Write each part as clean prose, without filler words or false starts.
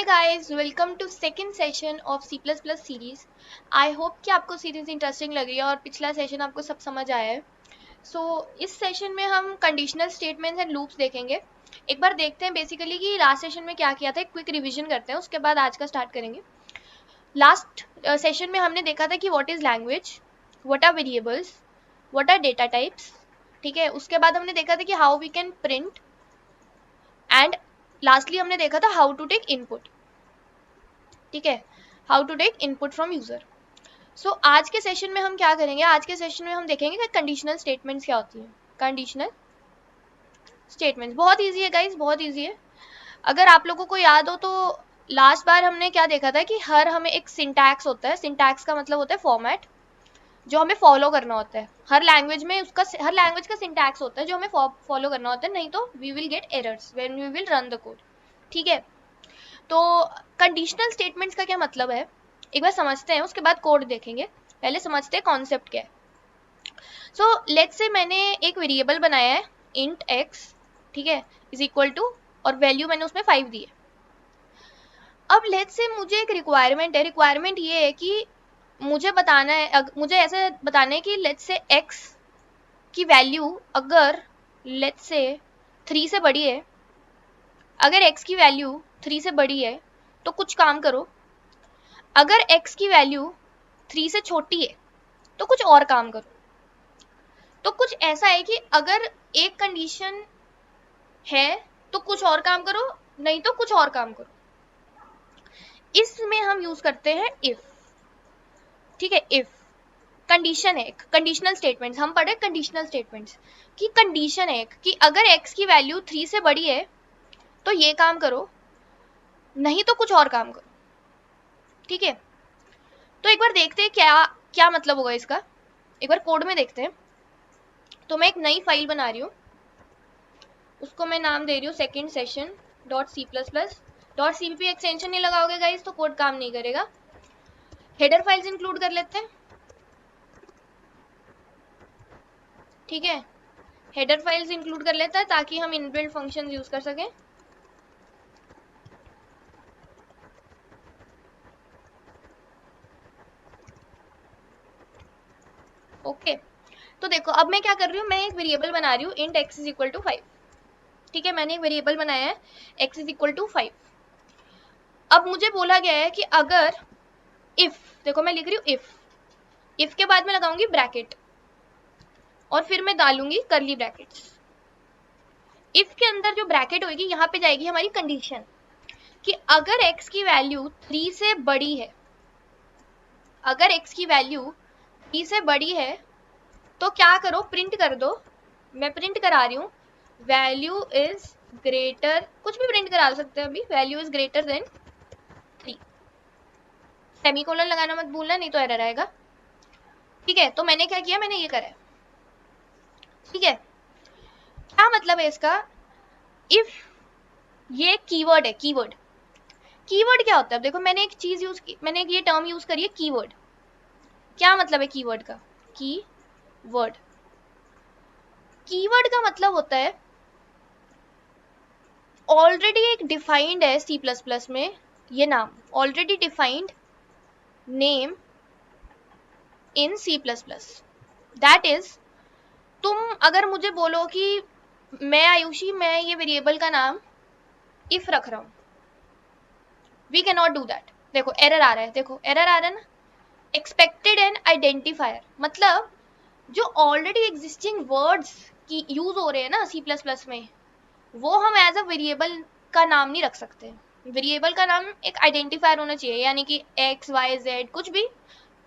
guys, welcome to second session of C++ series. I hope कि आपको series interesting लग रही है और पिछला सेशन आपको सब समझ आया है। इस सेशन में हम कंडीशनल स्टेटमेंट्स एंड लूप्स देखेंगे। एक बार देखते हैं बेसिकली कि लास्ट सेशन में क्या किया था, एक क्विक रिवीजन करते हैं, उसके बाद आज का स्टार्ट करेंगे। लास्ट सेशन में हमने देखा था कि what is language, what are variables, what are data types, ठीक है। उसके बाद हमने देखा था कि how we can print and lastly हमने देखा था हाउ टू टेक इनपुट, ठीक है, how to take input from user. आज के सेशन में हम क्या करेंगे, आज के सेशन में हम देखेंगे कि कंडीशनल स्टेटमेंट्स क्या होती है। कंडीशनल स्टेटमेंट्स बहुत इजी है गाइस, बहुत इजी है। अगर आप लोगों को याद हो तो लास्ट बार हमने क्या देखा था कि हमें एक सिंटैक्स होता है। सिंटैक्स का मतलब होता है फॉर्मेट, जो हमें फॉलो करना होता है। हर लैंग्वेज का सिंटैक्स होता है जो हमें फॉलो करना होता है, नहीं तो we will get errors when we will run the code, ठीक है। तो कंडीशनल स्टेटमेंट्स का क्या मतलब है एक बार समझते हैं, उसके बाद कोड देखेंगे। पहले समझते हैं कॉन्सेप्ट क्या है। लेट्स से मैंने एक वेरिएबल बनाया है इंट x, ठीक है, इज इक्वल टू, और वैल्यू मैंने उसमें 5 दी है। अब लेट्स से मुझे एक रिक्वायरमेंट है, रिक्वायरमेंट ये है कि मुझे बताना है, मुझे ऐसे बताना है कि लेट्स से x की वैल्यू अगर लेट्स से 3 से बड़ी है, अगर x की वैल्यू 3 से बड़ी है तो कुछ काम करो। अगर x की वैल्यू 3 से छोटी है तो कुछ और काम करो। तो कुछ ऐसा है कि अगर एक कंडीशन है तो कुछ और काम करो, नहीं तो कुछ और काम करो। इसमें हम यूज करते हैं इफ, ठीक है। इफ कंडीशन है, कंडीशनल स्टेटमेंट्स हम पढ़े, कंडीशनल स्टेटमेंट्स की कंडीशन है कि अगर x की वैल्यू 3 से बड़ी है तो ये काम करो, नहीं तो कुछ और काम करो, ठीक है। तो एक बार देखते हैं क्या क्या मतलब होगा इसका, एक बार कोड में देखते हैं। तो मैं एक नई फाइल बना रही हूँ, उसको मैं नाम दे रही हूँ second session dot C plus plus dot CPP. Extension नहीं लगाओगे गाइस तो कोड काम नहीं करेगा। हेडर फाइल्स इंक्लूड कर लेते हैं, ठीक है। हेडर फाइल्स इंक्लूड कर लेता है ताकि हम इनबिल्ट फंक्शंस यूज कर सकें। ओके तो देखो अब मैं क्या कर रही हूँ, मैं एक वेरिएबल बना रही हूँ int x is equal to 5, ठीक है। मैंने एक वेरिएबल बनाया है x इज इक्वल टू 5। अब मुझे बोला गया है कि अगर इफ, देखो मैं लिख रही हूँ इफ के बाद मैं लगाऊंगी ब्रैकेट और फिर मैं डालूंगी करली ब्रैकेट्स। इफ के अंदर जो ब्रैकेट होगी यहाँ पे जाएगी हमारी कंडीशन कि अगर x की वैल्यू 3 से बड़ी है, अगर x की वैल्यू 3 से बड़ी है तो क्या करो, प्रिंट कर दो। मैं प्रिंट करा रही हूँ वैल्यू इज ग्रेटर, कुछ भी प्रिंट करा सकते हैं अभी, value is greater than 3। Semicolon लगाना मत भूलना, नहीं तो एरर आएगा, ठीक है। तो मैंने क्या किया, मैंने ये करा है, ठीक है। क्या मतलब है इसका, इफ ये कीवर्ड है, कीवर्ड क्या होता है। देखो मैंने एक चीज यूज की, मैंने ये टर्म यूज करी है कीवर्ड। क्या मतलब है कीवर्ड का, कीवर्ड का मतलब होता है ऑलरेडी एक डिफाइंड है सी प्लस प्लस में, ये नाम already defined name in C plus plus. That is, तुम अगर मुझे बोलो कि मैं आयुषी, मैं ये वेरिएबल का नाम इफ रख रहा हूं, we can not do that. देखो एरर आ रहा है, देखो एरर आ रहा है ना। एक्सपेक्टेड एंड आइडेंटिफायर मतलब जो ऑलरेडी एग्जिस्टिंग वर्ड्स की यूज हो रहे हैं ना सी प्लस प्लस में, वो हम एज अ वेरिएबल का नाम नहीं रख सकते। वेरिएबल का नाम एक आइडेंटिफायर होना चाहिए, यानी कि एक्स वाई जेड कुछ भी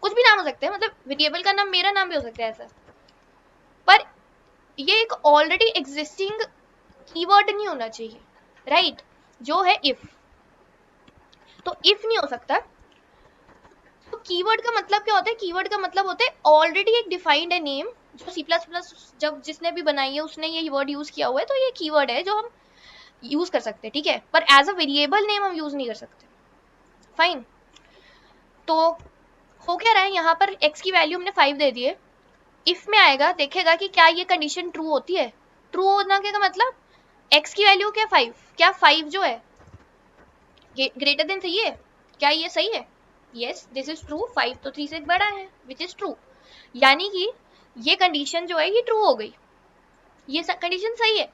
नाम हो सकते हैं। मतलब वेरिएबल का नाम मेरा नाम भी हो सकता है ऐसा, पर ये एक ऑलरेडी एग्जिस्टिंग कीवर्ड नहीं होना चाहिए, राइट, जो है इफ। तो इफ नहीं हो सकता। तो कीवर्ड का मतलब क्या होता है, कीवर्ड का मतलब होता है ऑलरेडी एक डिफाइंड है नेम, जो सी प्लस प्लस जब जिसने भी बनाई है उसने ये वर्ड यूज किया हुआ है, तो ये कीवर्ड है जो हम यूज कर सकते हैं, ठीक है। पर एज अ वेरिएबल नेम हम यूज नहीं कर सकते, फाइन। तो हो क्या रहा है, यहाँ पर x की वैल्यू हमने 5 दे दी है। इफ में आएगा, देखेगा कि क्या ये कंडीशन ट्रू होती है। ट्रू होना का मतलब x की वैल्यू क्या 5, क्या 5 जो है ग्रेटर देन 3 है, क्या ये सही है? यस दिस इज ट्रू, 5 तो 3 से बड़ा है, विच इज ट्रू। यानी कि ये कंडीशन जो है ये ट्रू हो गई, ये कंडीशन सही है।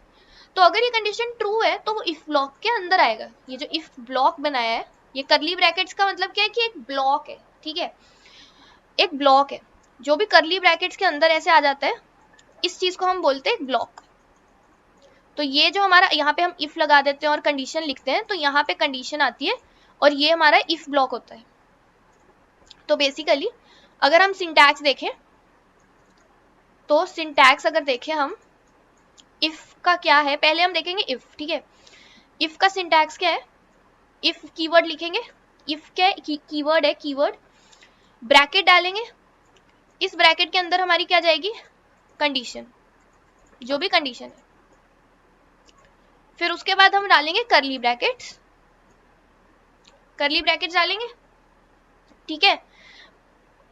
तो अगर ये कंडीशन ट्रू है तो वो इफ ब्लॉक के अंदर आएगा। ये जो इफ ब्लॉक बनाया है, ये करली ब्रैकेट्स का मतलब क्या है कि एक ब्लॉक है, ठीक है, एक ब्लॉक है। जो भी करली ब्रैकेट्स के अंदर ऐसे आ जाता है, इस चीज को हम बोलते हैं ब्लॉक। तो ये जो हमारा यहाँ पे हम इफ लगा देते हैं और कंडीशन लिखते हैं, तो यहाँ पे कंडीशन आती है और ये हमारा इफ ब्लॉक होता है। तो बेसिकली अगर हम सिंटैक्स देखें, तो सिंटैक्स अगर देखें हम इफ का क्या है, पहले हम देखेंगे इफ, ठीक है। इफ का सिंटैक्स क्या है? इफ कीवर्ड लिखेंगे, इफ क्या कीवर्ड है, कीवर्ड ब्रैकेट डालेंगे, इस ब्रैकेट के अंदर हमारी क्या जाएगी? कंडीशन, जो भी कंडीशन है। फिर उसके बाद हम डालेंगे करली ब्रैकेट्स, करली ब्रैकेट्स डालेंगे, ठीक है।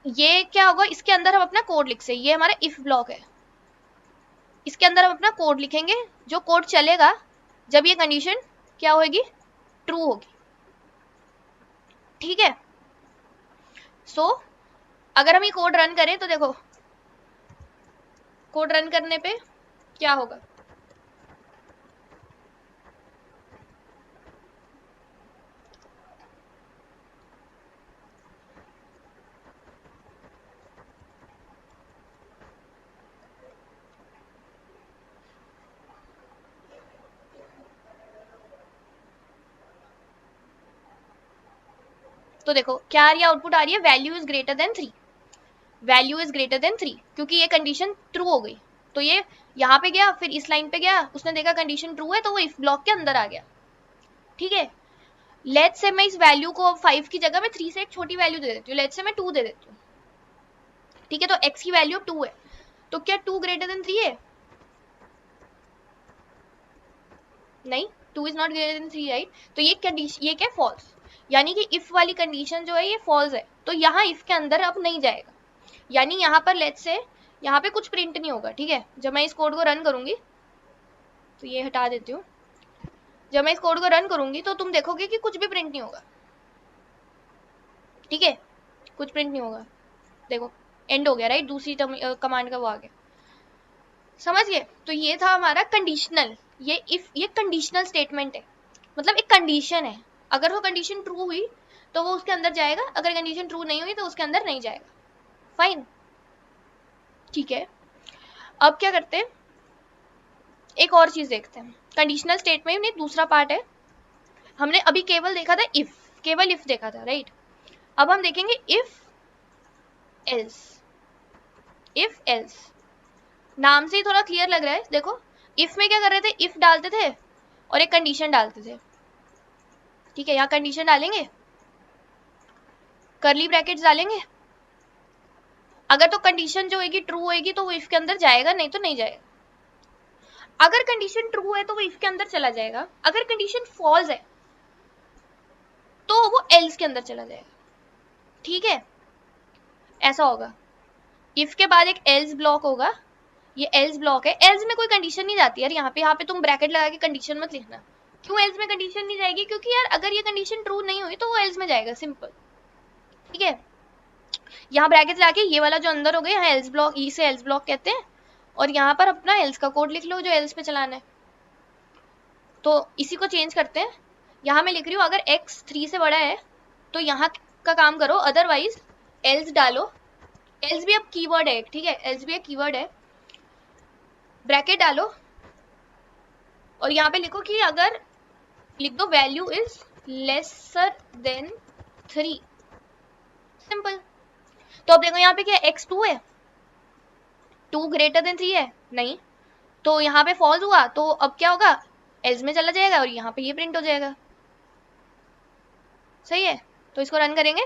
ये क्या होगा, इसके अंदर हम अपना कोड लिख से, ये हमारा इफ ब्लॉक है, इसके अंदर हम अपना कोड लिखेंगे, जो कोड चलेगा जब ये कंडीशन क्या होगी? ट्रू होगी, ठीक है। सो अगर हम ये कोड रन करें तो देखो कोड रन करने पे क्या होगा। तो देखो क्या आ रही है, आउटपुट आ रही है value is greater than 3, value is greater than 3, क्योंकि ये कंडीशन ट्रू हो गई। तो ये यहाँ पे गया, फिर इस लाइन पे गया, उसने देखा कंडीशन ट्रू है तो वो इफ ब्लॉक के अंदर आ गया, ठीक है। लेट्स से मैं इस वैल्यू को 5 की जगह मैं 3 से एक छोटी वैल्यू दे देती हूँ, लेट्स से मैं 2 दे देती हूँ, ठीक है। तो x की वैल्यू 2 है, तो क्या 2 ग्रेटर देन 3 है? नहीं, 2 is not greater than 3, right. तो ये कंडीशन, ये क्या फॉल्स, यानी कि इफ वाली कंडीशन जो है ये फॉल्स है, तो यहाँ इफ के अंदर अब नहीं जाएगा। यानी यहाँ पर लेट्स से यहाँ पे कुछ प्रिंट नहीं होगा, ठीक है। जब मैं इस कोड को रन करूंगी, तो ये हटा देती हूँ, जब मैं इस कोड को रन करूंगी तो तुम देखोगे कि कुछ भी प्रिंट नहीं होगा, ठीक है, कुछ प्रिंट नहीं होगा। देखो एंड हो गया, राइट, दूसरी कमांड का वो आ गया, समझ गए। तो ये था हमारा कंडीशनल, ये इफ, ये कंडीशनल स्टेटमेंट है, मतलब एक कंडीशन है, अगर वो कंडीशन ट्रू हुई तो वो उसके अंदर जाएगा, अगर कंडीशन ट्रू नहीं हुई तो उसके अंदर नहीं जाएगा, फाइन, ठीक है। अब क्या करते हैं, एक और चीज देखते हैं। कंडीशनल स्टेटमेंट में दूसरा पार्ट है, हमने अभी केवल देखा था इफ, केवल इफ देखा था, राइट। अब हम देखेंगे इफ एल्स, इफ एल्स नाम से ही थोड़ा क्लियर लग रहा है। देखो इफ में क्या कर रहे थे, इफ डालते थे और एक कंडीशन डालते थे, ठीक है। यहाँ कंडीशन डालेंगे, करली ब्रैकेट्स डालेंगे, अगर तो कंडीशन जो होगी ट्रू होगी तो वो इफ के अंदर जाएगा, नहीं तो नहीं जाएगा। अगर कंडीशन ट्रू है तो वो इफ के अंदर चला जाएगा, अगर कंडीशन फॉल्स है तो वो एल्स के अंदर चला जाएगा, ठीक है, ऐसा होगा। इफ के बाद एक एल्स ब्लॉक होगा, ये एल्स ब्लॉक है, एल्स में कोई कंडीशन नहीं जाती यार, यहाँ पे तुम ब्रैकेट लगा के कंडीशन मत लिखना। क्यों एल्स में कंडीशन नहीं जाएगी? क्योंकि यार अगर ये कंडीशन ट्रू नहीं हुई तो वो एल्स में जाएगा, सिंपल, ठीक है। यहाँ ब्रैकेट लगा के ये वाला जो अंदर हो गया, यहाँ एल्स ब्लॉक, ई से एल्स ब्लॉक कहते हैं, और यहाँ पर अपना एल्स का कोड लिख लो जो एल्स पे चलाना है। तो इसी को चेंज करते हैं, यहाँ मैं लिख रही हूँ अगर x 3 से बड़ा है तो यहाँ का काम करो, अदरवाइज एल्स डालो। एल्स भी अब कीवर्ड है, ठीक है, एल्स भी एक कीवर्ड है, ब्रैकेट डालो और यहाँ पे लिखो कि अगर, लिख दो value is lesser than 3, simple. तो अब देखो यहाँ पे क्या x 2 है, 2 ग्रेटर देन 3 है, नहीं, तो यहाँ पे फॉल्स हुआ, तो अब क्या होगा, एल्स में चला जाएगा और यहाँ पे ये प्रिंट हो जाएगा, सही है। तो इसको रन करेंगे,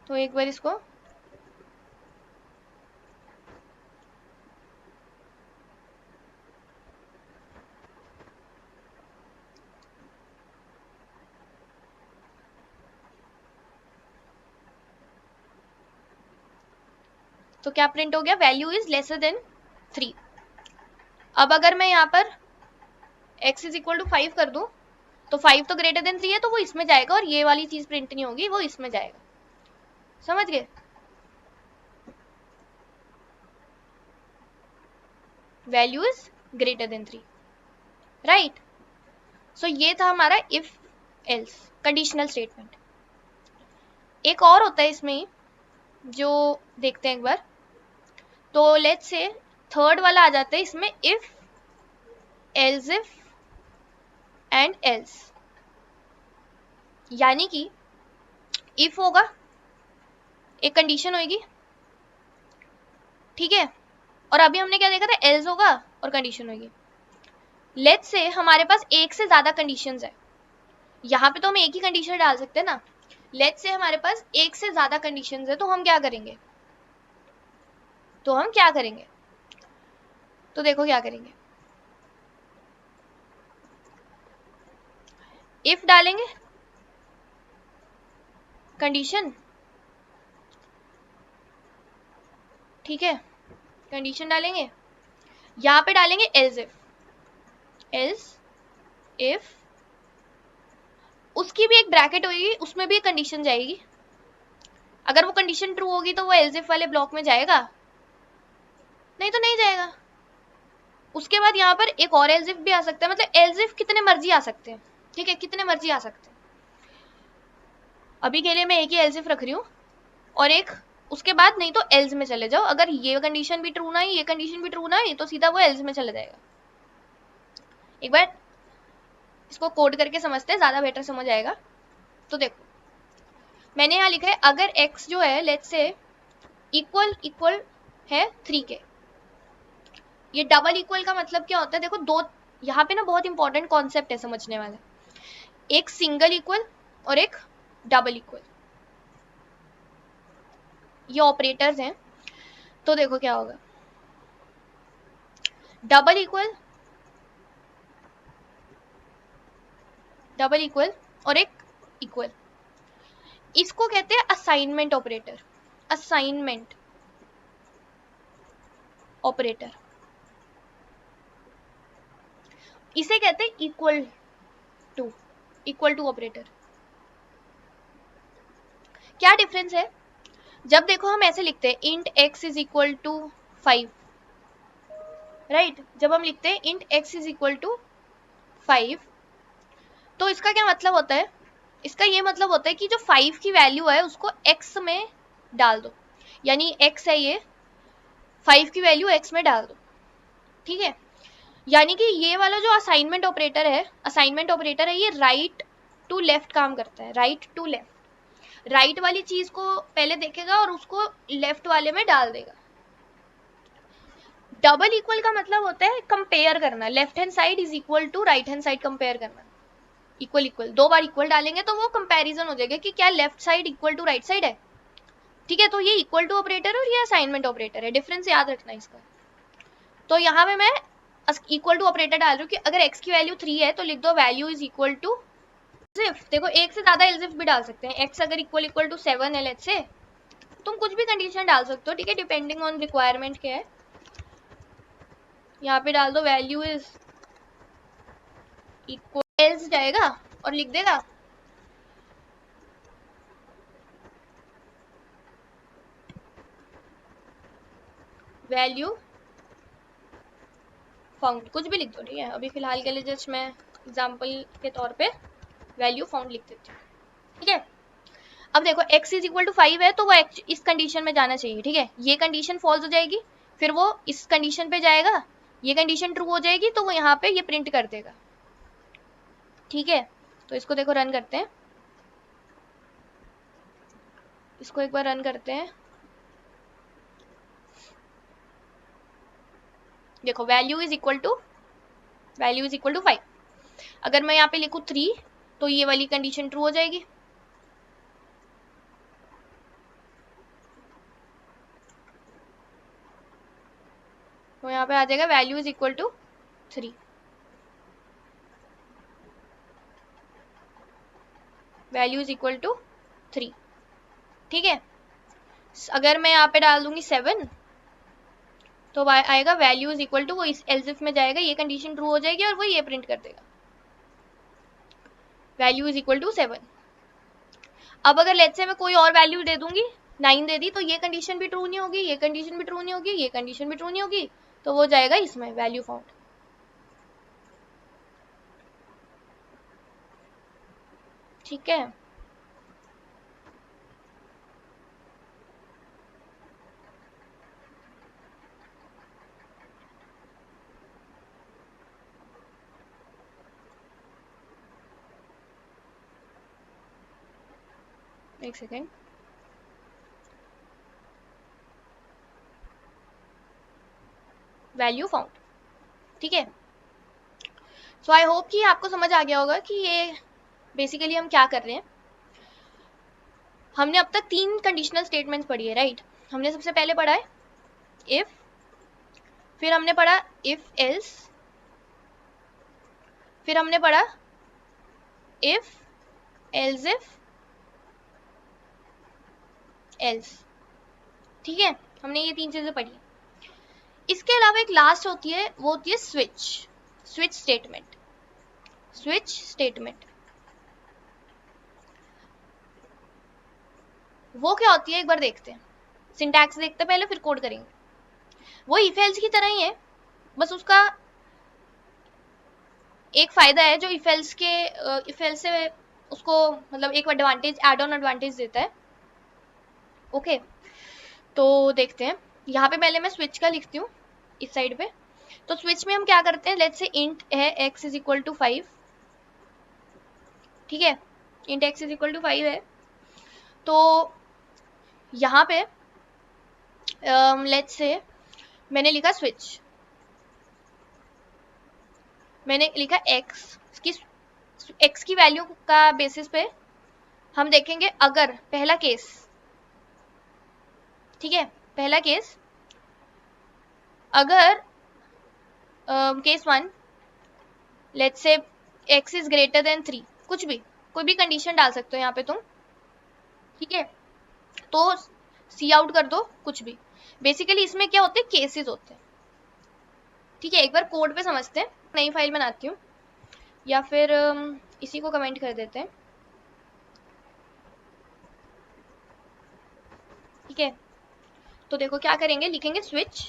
तो एक बार इसको तो क्या प्रिंट हो गया, वैल्यू इज लेसर देन 3, अब अगर मैं यहाँ पर x इज इक्वल टू 5 कर दूं तो 5 तो ग्रेटर देन 3 है, तो वो इसमें जाएगा और ये वाली चीज प्रिंट नहीं होगी, वो इसमें जाएगा। समझ गए? Value is greater than 3, right. So ये था हमारा इफ एल्स कंडीशनल स्टेटमेंट। एक और होता है इसमें जो देखते हैं एक बार, तो लेट्स से थर्ड वाला आ जाता है इसमें, if else if and else. यानी कि इफ होगा, एक कंडीशन होगी, ठीक है, और अभी हमने क्या देखा था, एल्स होगा और कंडीशन होगी। लेट्स से हमारे पास एक से ज्यादा कंडीशंस है, यहाँ पे तो हम एक ही कंडीशन डाल सकते हैं ना। लेट्स से हमारे पास एक से ज्यादा कंडीशंस है, तो हम क्या करेंगे, तो देखो क्या करेंगे, इफ डालेंगे कंडीशन, ठीक है, कंडीशन डालेंगे, यहाँ पे डालेंगे एल्स इफ, उसकी भी एक ब्रैकेट होगी, उसमें भी एक कंडीशन जाएगी। अगर वो कंडीशन ट्रू होगी तो वो एल्स इफ वाले ब्लॉक में जाएगा, नहीं तो नहीं जाएगा। उसके बाद यहाँ पर एक और एल्स इफ भी आ सकता है, मतलब एल्स इफ कितने मर्जी आ सकते हैं, ठीक है, कितने मर्जी आ सकते हैं। अभी के लिए मैं एक ही एल्स इफ रख रही हूँ, और एक उसके बाद नहीं तो एल्स में चले जाओ। अगर ये कंडीशन भी ट्रू ना है, ये कंडीशन भी ट्रू ना है, तो सीधा वो एल्स में चला जाएगा। एक बार इसको कोड करके समझते हैं, ज्यादा बेटर समझ आएगा। तो देखो मैंने यहाँ लिखा है, अगर x जो है लेट्स से इक्वल है 3 के। ये डबल इक्वल का मतलब क्या होता है, देखो दो यहाँ पे ना बहुत इंपॉर्टेंट कॉन्सेप्ट है समझने वाला, एक सिंगल इक्वल और एक डबल इक्वल, ये ऑपरेटर्स हैं। तो देखो क्या होगा, डबल इक्वल और एक इक्वल, इसको कहते हैं असाइनमेंट ऑपरेटर, इसे कहते हैं इक्वल टू ऑपरेटर। क्या डिफरेंस है, जब देखो हम ऐसे लिखते हैं int x is equal to 5, right, जब हम लिखते हैं int x is equal to 5, तो इसका क्या मतलब होता है, इसका ये मतलब होता है कि जो 5 की वैल्यू है उसको x में डाल दो, यानी x है ये, 5 की वैल्यू x में डाल दो, ठीक है। यानी कि ये वाला जो असाइनमेंट ऑपरेटर है ये राइट टू लेफ्ट काम करता है, राइट टू लेफ्ट, राइट वाली चीज को पहले देखेगा और उसको लेफ्ट वाले में डाल देगा। डबल इक्वल का मतलब होता है कंपेयर करना, left hand side is equal to right hand side compare करना। इक्वल दो बार इक्वल डालेंगे तो वो कंपैरिजन हो जाएगा कि क्या left side equal to right side है, ठीक है। तो ये इक्वल टू ऑपरेटर और ये असाइनमेंट ऑपरेटर है, डिफरेंस याद रखना इसका। तो यहाँ पे मैं इक्वल टू ऑपरेटर डाल रही हूँ कि अगर x की वैल्यू 3 है तो लिख दो value is equal to else. देखो एक से ज्यादा एल्स भी डाल सकते हैं, x अगर इक्वल टू 7 है लेट्स से, तुम कुछ भी कंडीशन डाल सकते हो, ठीक है, डिपेंडिंग ऑन रिक्वायरमेंट क्या है। यहाँ पे डाल दो वैल्यू इज इक्वल एल्स जाएगा और लिख देगा वैल्यू फाउंड, कुछ भी लिख दो, ठीक है। अभी फिलहाल के लिए जस्ट मैं एग्जांपल के तौर पे वैल्यू फाउंड लिख देती हूँ, ठीक है। अब देखो x इज इक्वल टू 5 है तो वो इस कंडीशन में जाना चाहिए, ठीक है। ये कंडीशन फॉल्स हो जाएगी, फिर वो इस कंडीशन पे जाएगा, ये कंडीशन ट्रू हो जाएगी तो वो यहाँ पे ये प्रिंट कर देगा, ठीक है। तो इसको देखो रन करते हैं, इसको एक बार रन करते हैं। देखो वैल्यू इज इक्वल टू 5। अगर मैं यहाँ पे लिखूँ 3 तो ये वाली कंडीशन ट्रू हो जाएगी, तो यहाँ पे आ जाएगा value is equal to 3, value is equal to 3, ठीक है। अगर मैं यहाँ पे डाल दूंगी 7 तो आएगा वैल्यू इज इक्वल टू, वो इस एल्स इफ में जाएगा, ये कंडीशन ट्रू हो जाएगी और वो ये प्रिंट कर देगा वैल्यू इज इक्वल टू 7। अब अगर लेट्स से मैं कोई और वैल्यू दे दूंगी, 9 दे दी, तो ये कंडीशन भी ट्रू नहीं होगी, ये कंडीशन भी ट्रू नहीं होगी, ये कंडीशन भी ट्रू नहीं होगी, तो वो जाएगा इसमें वैल्यू फाउंड। ठीक है, एक सेकेंड। वैल्यू फाउंड, ठीक है। सो आई होप कि आपको समझ आ गया होगा कि ये बेसिकली हम क्या कर रहे हैं। हमने अब तक 3 कंडीशनल स्टेटमेंट्स पढ़ी है, राइट। हमने सबसे पहले पढ़ा है इफ, फिर हमने पढ़ा इफ एल्स, फिर हमने पढ़ा इफ एल्स इफ एल्स, ठीक है। हमने ये 3 चीजें पढ़ी। इसके अलावा एक लास्ट होती है, वो होती है switch, switch statement. Switch statement वो क्या होती है, एक बार देखते हैं। सिंटैक्स देखते हैं पहले, फिर कोड करेंगे। वो इफ एल्स की तरह ही है, बस उसका एक फायदा है जो इफ एल्स से उसको मतलब एक एडवांटेज, एड ऑन एडवांटेज देता है। ओके, तो देखते हैं। यहाँ पे पहले मैं स्विच का लिखती हूँ इस साइड पे। तो स्विच में हम क्या करते हैं, लेट्स से इंट है x इज इक्वल टू 5, ठीक है। Int x is equal to 5 है, तो यहाँ पे लेट्स से मैंने लिखा स्विच, मैंने लिखा x की वैल्यू का बेसिस पे हम देखेंगे अगर पहला केस, ठीक है, पहला केस अगर case 1 let's say x is greater than 3, कुछ भी कोई भी कंडीशन डाल सकते हो यहाँ पे तुम, ठीक है। तो सी आउट कर दो कुछ भी। बेसिकली इसमें क्या होते हैं, केसेस होते हैं, ठीक है। एक बार कोड पे समझते हैं। नई फाइल बनाती हूँ, या फिर इसी को कमेंट कर देते हैं, ठीक है। तो देखो क्या करेंगे, लिखेंगे स्विच,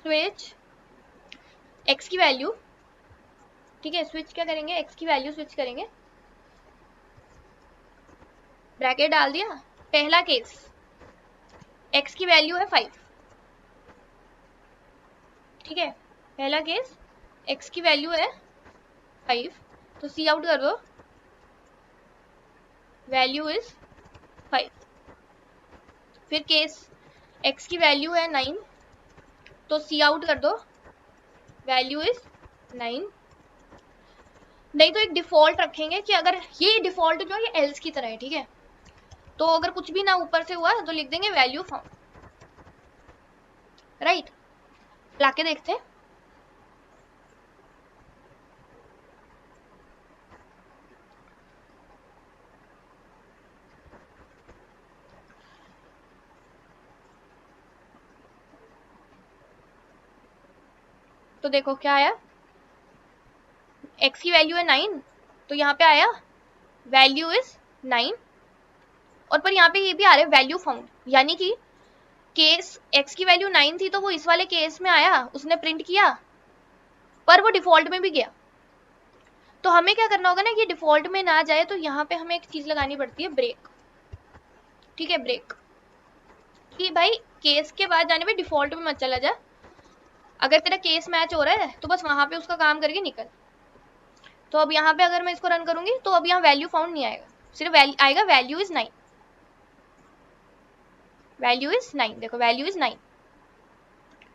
स्विच x की वैल्यू, ठीक है। स्विच क्या करेंगे, x की वैल्यू स्विच करेंगे, ब्रैकेट डाल दिया। पहला केस x की वैल्यू है 5, ठीक है। पहला केस x की वैल्यू है 5, तो सी आउट कर दो वैल्यू इज 5। फिर केस x की वैल्यू है 9, तो सी आउट कर दो वैल्यू इज 9। नहीं तो एक डिफॉल्ट रखेंगे कि अगर ये डिफॉल्ट जो है ये एल्स की तरह है, ठीक है। तो अगर कुछ भी ना ऊपर से हुआ तो लिख देंगे वैल्यू फाउंड, राइट। लाके देखते हैं। तो देखो क्या आया, x की वैल्यू है 9, तो यहाँ पे आया वैल्यू इज 9, और पर यहाँ पे ये भी आ रहा है वैल्यू फाउंड, यानी कि केस x की वैल्यू 9 थी तो वो इस वाले केस में आया, उसने प्रिंट किया, पर वो डिफॉल्ट में भी गया। तो हमें क्या करना होगा ना, ये डिफॉल्ट में ना जाए तो यहाँ पे हमें एक चीज लगानी पड़ती है, ब्रेक, ठीक है। ब्रेक कि भाई केस के बाद जाने पे डिफॉल्ट में मत चला जा, अगर तेरा केस मैच हो रहा है तो बस वहां पे उसका काम करके निकल। तो अब यहाँ पे अगर मैं इसको रन करूंगी तो अब यहाँ वैल्यू फाउंड नहीं आएगा, सिर्फ आएगा वैल्यू इज 9, वैल्यू इज 9। देखो वैल्यू इज 9,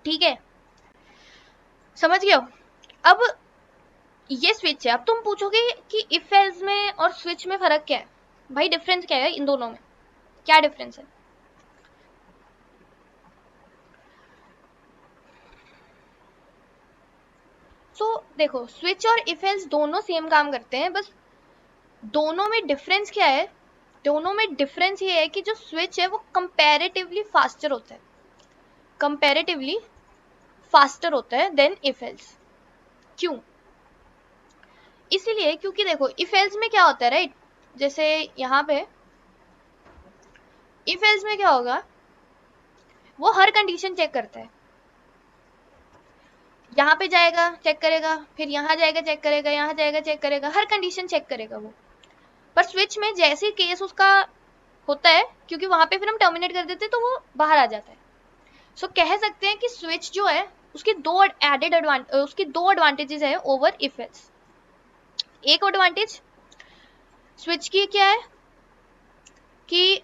ठीक है, समझ गए हो। अब ये स्विच है। अब तुम पूछोगे कि इफ एल्स में और स्विच में फर्क क्या है, भाई डिफरेंस क्या है इन दोनों में, क्या डिफरेंस है। तो देखो स्विच और इफ एल्स दोनों सेम काम करते हैं, बस दोनों में डिफरेंस क्या है, दोनों में डिफरेंस ये है कि जो स्विच है वो कंपैरेटिवली फास्टर होता है, कंपैरेटिवली फास्टर होता है देन इफ एल्स। क्यों? इसीलिए क्योंकि देखो इफ एल्स में क्या होता है, राइट, जैसे यहाँ पे इफ एल्स में क्या होगा, वो हर कंडीशन चेक करता है। यहाँ पे जाएगा चेक करेगा, फिर यहाँ जाएगा चेक करेगा, यहाँ जाएगा चेक करेगा, हर कंडीशन चेक करेगा वो। पर स्विच में जैसे केस उसका होता है, क्योंकि वहां पे फिर हम टर्मिनेट कर देते हैं तो वो बाहर आ जाता है। सो कह सकते हैं कि स्विच जो है उसकी दो एडवांटेजेस है ओवर इफ एल्स। एक एडवांटेज स्विच की क्या है कि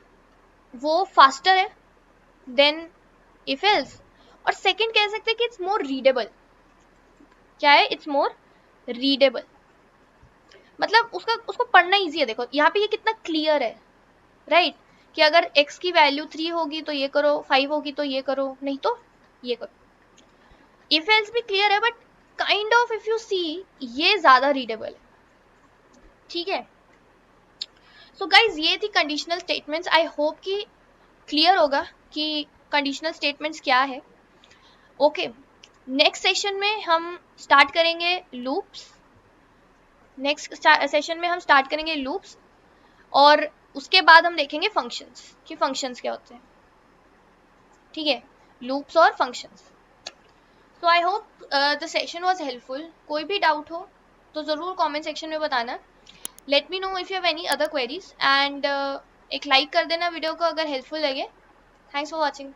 वो फास्टर है देन इफ एल्स, और सेकंड कह सकते हैं कि इट्स मोर रीडेबल। क्या है? इट्स मोर रीडेबल, मतलब उसको पढ़ना इजी है। देखो यहाँ पे ये कितना क्लियर है, राइट, कि अगर x की वैल्यू 3 होगी तो ये करो, 5 होगी तो ये करो, नहीं तो ये करो। इफ एल्स भी क्लियर है, but kind of if you see ये ज्यादा रीडेबल है, ठीक है। सो गाइज ये थी कंडीशनल स्टेटमेंट्स। आई होप कि क्लियर होगा कि कंडीशनल स्टेटमेंट्स क्या है। ओके, नेक्स्ट सेशन में हम स्टार्ट करेंगे लूप्स। और उसके बाद हम देखेंगे फंक्शंस कि फंक्शंस क्या होते हैं, ठीक है, लूप्स और functions. So I hope the session was helpful. कोई भी डाउट हो तो ज़रूर कमेंट सेक्शन में बताना। Let me know if you have any other queries, and एक लाइक कर देना वीडियो को अगर हेल्पफुल लगे। Thanks for watching.